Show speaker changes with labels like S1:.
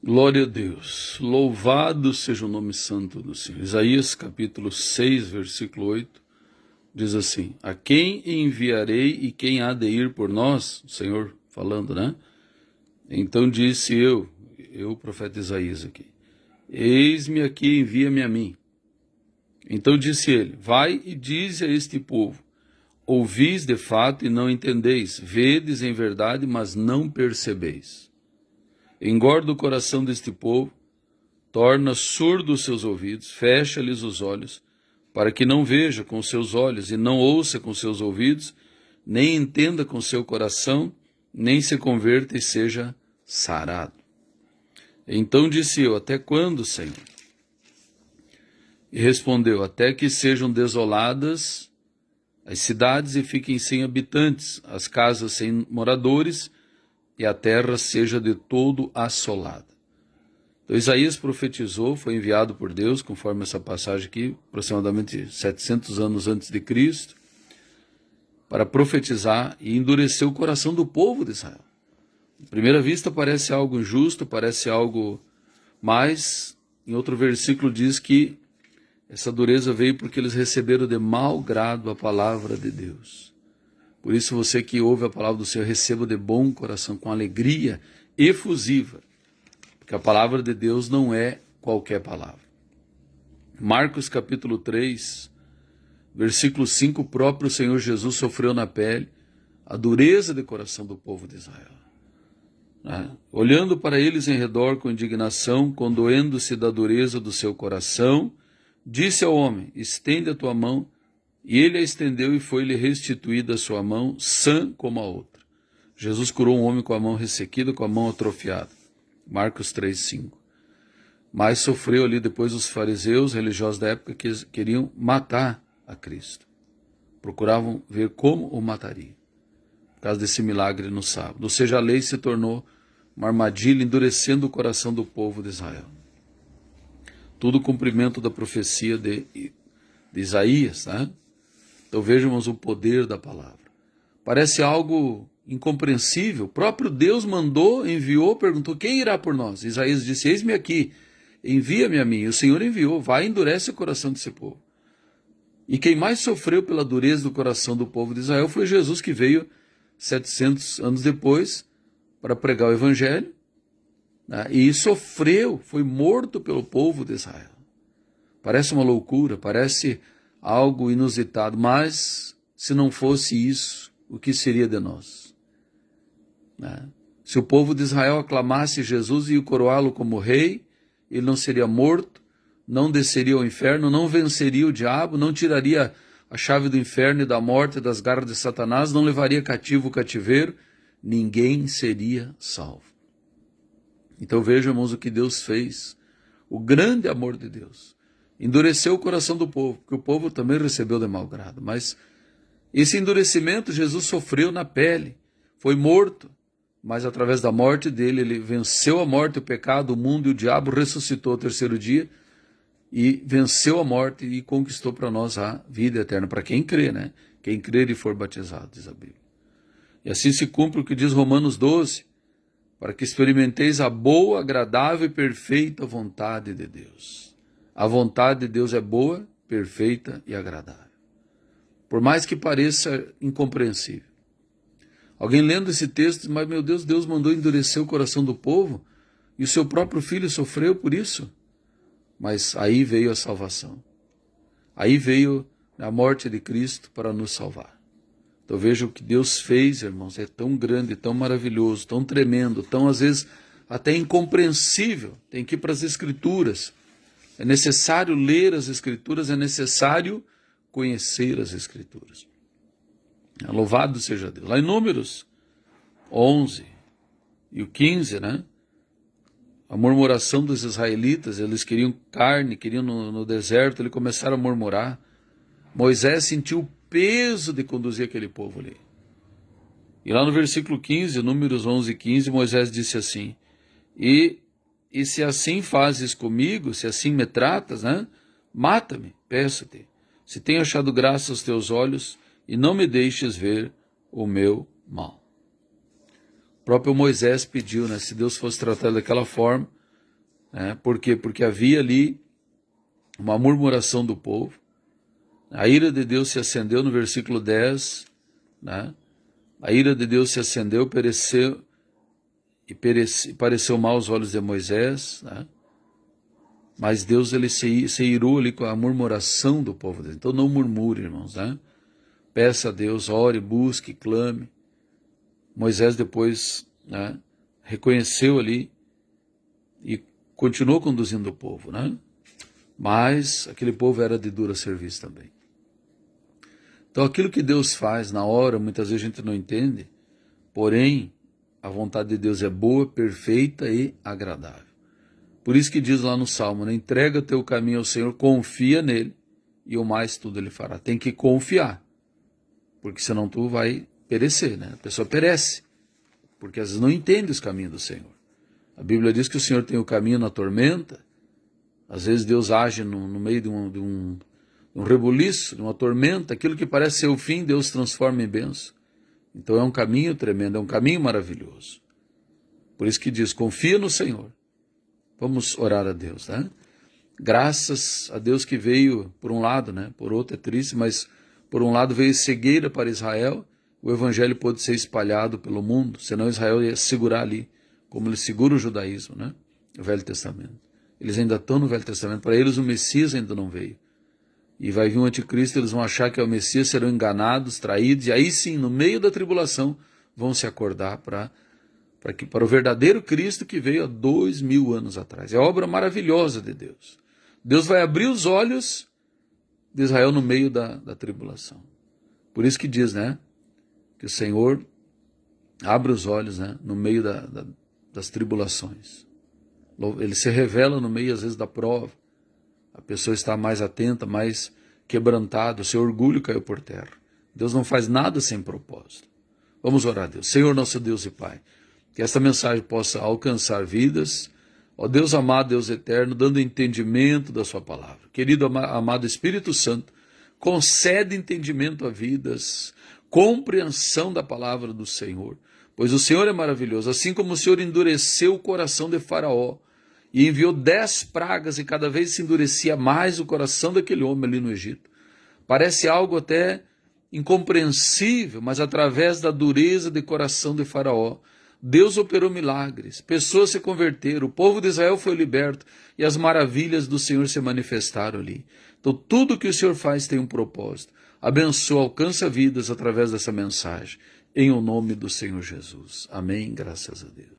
S1: Glória a Deus, louvado seja o nome santo do Senhor. Isaías capítulo 6, versículo 8, diz assim: a quem enviarei e quem há de ir por nós? O Senhor falando, né? Então disse eu, profeta Isaías aqui, eis-me aqui, envia-me a mim. Então disse ele, vai e dize a este povo, ouvis de fato e não entendeis, vedes em verdade, mas não percebeis. Engorda o coração deste povo, torna surdos os seus ouvidos, fecha-lhes os olhos, para que não veja com seus olhos e não ouça com seus ouvidos, nem entenda com seu coração, nem se converta e seja sarado. Então disse eu, até quando, Senhor? E respondeu, até que sejam desoladas as cidades e fiquem sem habitantes, as casas sem moradores, e a terra seja de todo assolada. Então Isaías profetizou, foi enviado por Deus, conforme essa passagem aqui, aproximadamente 700 anos antes de Cristo, para profetizar e endurecer o coração do povo de Israel. À primeira vista parece algo injusto, parece algo, mas em outro versículo diz que essa dureza veio porque eles receberam de mau grado a palavra de Deus. Por isso você que ouve a palavra do Senhor, receba de bom coração, com alegria efusiva, porque a palavra de Deus não é qualquer palavra. Marcos capítulo 3, versículo 5, o próprio Senhor Jesus sofreu na pele a dureza de coração do povo de Israel. Olhando para eles em redor com indignação, condoendo-se da dureza do seu coração, disse ao homem, estende a tua mão, e ele a estendeu e foi-lhe restituída a sua mão, sã como a outra. Jesus curou um homem com a mão ressequida, com a mão atrofiada. Marcos 3, 5. Mas sofreu ali depois os fariseus, religiosos da época, que queriam matar a Cristo. Procuravam ver como o mataria, por causa desse milagre no sábado. Ou seja, a lei se tornou uma armadilha, endurecendo o coração do povo de Israel. Tudo cumprimento da profecia de Isaías, né? Então vejamos o poder da palavra. Parece algo incompreensível. O próprio Deus mandou, enviou, perguntou, quem irá por nós? Isaías disse, eis-me aqui, envia-me a mim. E o Senhor enviou, vai e endurece o coração desse povo. E quem mais sofreu pela dureza do coração do povo de Israel foi Jesus, que veio 700 anos depois para pregar o evangelho, né? E sofreu, foi morto pelo povo de Israel. Parece uma loucura, parece algo inusitado, mas se não fosse isso, o que seria de nós? Né? Se o povo de Israel aclamasse Jesus e o coroá-lo como rei, ele não seria morto, não desceria ao inferno, não venceria o diabo, não tiraria a chave do inferno e da morte e das garras de Satanás, não levaria cativo o cativeiro, ninguém seria salvo. Então vejamos o que Deus fez, o grande amor de Deus. Endureceu o coração do povo, porque o povo também recebeu de mau grado. Mas esse endurecimento Jesus sofreu na pele, foi morto, mas através da morte dele, ele venceu a morte, o pecado, o mundo e o diabo, ressuscitou ao terceiro dia e venceu a morte e conquistou para nós a vida eterna, para quem crê, né? Quem crer e for batizado, diz a Bíblia. E assim se cumpre o que diz Romanos 12, para que experimenteis a boa, agradável e perfeita vontade de Deus. A vontade de Deus é boa, perfeita e agradável. Por mais que pareça incompreensível. Alguém lendo esse texto diz, mas meu Deus, Deus mandou endurecer o coração do povo e o seu próprio filho sofreu por isso. Mas aí veio a salvação. Aí veio a morte de Cristo para nos salvar. Então veja o que Deus fez, irmãos, é tão grande, tão maravilhoso, tão tremendo, tão às vezes até incompreensível. Tem que ir para as Escrituras. É necessário ler as Escrituras, é necessário conhecer as Escrituras. Louvado seja Deus. Lá em Números 11 e o 15, né? A murmuração dos israelitas, eles queriam carne, queriam no deserto, eles começaram a murmurar. Moisés sentiu o peso de conduzir aquele povo ali. E lá no versículo 15, Números 11 e 15, Moisés disse assim, E se assim fazes comigo, se assim me tratas, né? Mata-me, peço-te, se tenho achado graça aos teus olhos, e não me deixes ver o meu mal. O próprio Moisés pediu, né? Se Deus fosse tratado daquela forma, né? Por quê? Porque havia ali uma murmuração do povo. A ira de Deus se acendeu no versículo 10, né? A ira de Deus se acendeu, pareceu mal aos olhos de Moisés, né? Mas Deus ele se irou ali com a murmuração do povo dele. Então não murmure, irmãos, né? Peça a Deus, ore, busque, clame. Moisés depois, né, reconheceu ali e continuou conduzindo o povo, né? Mas aquele povo era de dura serviço também. Então aquilo que Deus faz na hora, muitas vezes a gente não entende, porém a vontade de Deus é boa, perfeita e agradável. Por isso que diz lá no Salmo, né? Entrega teu caminho ao Senhor, confia nele e o mais tudo ele fará. Tem que confiar, porque senão tu vai perecer, né? A pessoa perece, porque às vezes não entende os caminhos do Senhor. A Bíblia diz que o Senhor tem o caminho na tormenta. Às vezes Deus age no meio de um rebuliço, de uma tormenta. Aquilo que parece ser o fim, Deus transforma em bênção. Então é um caminho tremendo, é um caminho maravilhoso. Por isso que diz, confia no Senhor. Vamos orar a Deus, né? Graças a Deus que veio, por um lado, né? Por outro é triste, mas por um lado veio cegueira para Israel. O evangelho pôde ser espalhado pelo mundo, senão Israel ia segurar ali, como ele segura o judaísmo, né? O Velho Testamento. Eles ainda estão no Velho Testamento, para eles o Messias ainda não veio. E vai vir o anticristo, eles vão achar que é o Messias, serão enganados, traídos, e aí sim, no meio da tribulação, vão se acordar para o verdadeiro Cristo que veio há 2000 anos atrás. É obra maravilhosa de Deus. Deus vai abrir os olhos de Israel no meio da tribulação. Por isso que diz, né? Que o Senhor abre os olhos, né, no meio das tribulações. Ele se revela no meio, às vezes, da prova. A pessoa está mais atenta, mais quebrantada, o seu orgulho caiu por terra. Deus não faz nada sem propósito. Vamos orar a Deus. Senhor, nosso Deus e Pai, que esta mensagem possa alcançar vidas. Ó Deus amado, Deus eterno, dando entendimento da sua palavra. Querido amado Espírito Santo, concede entendimento a vidas, compreensão da palavra do Senhor, pois o Senhor é maravilhoso. Assim como o Senhor endureceu o coração de Faraó e enviou 10 pragas e cada vez se endurecia mais o coração daquele homem ali no Egito. Parece algo até incompreensível, mas através da dureza de coração de Faraó, Deus operou milagres, pessoas se converteram, o povo de Israel foi liberto e as maravilhas do Senhor se manifestaram ali. Então tudo que o Senhor faz tem um propósito. Abençoa, alcança vidas através dessa mensagem. Em o nome do Senhor Jesus. Amém. Graças a Deus.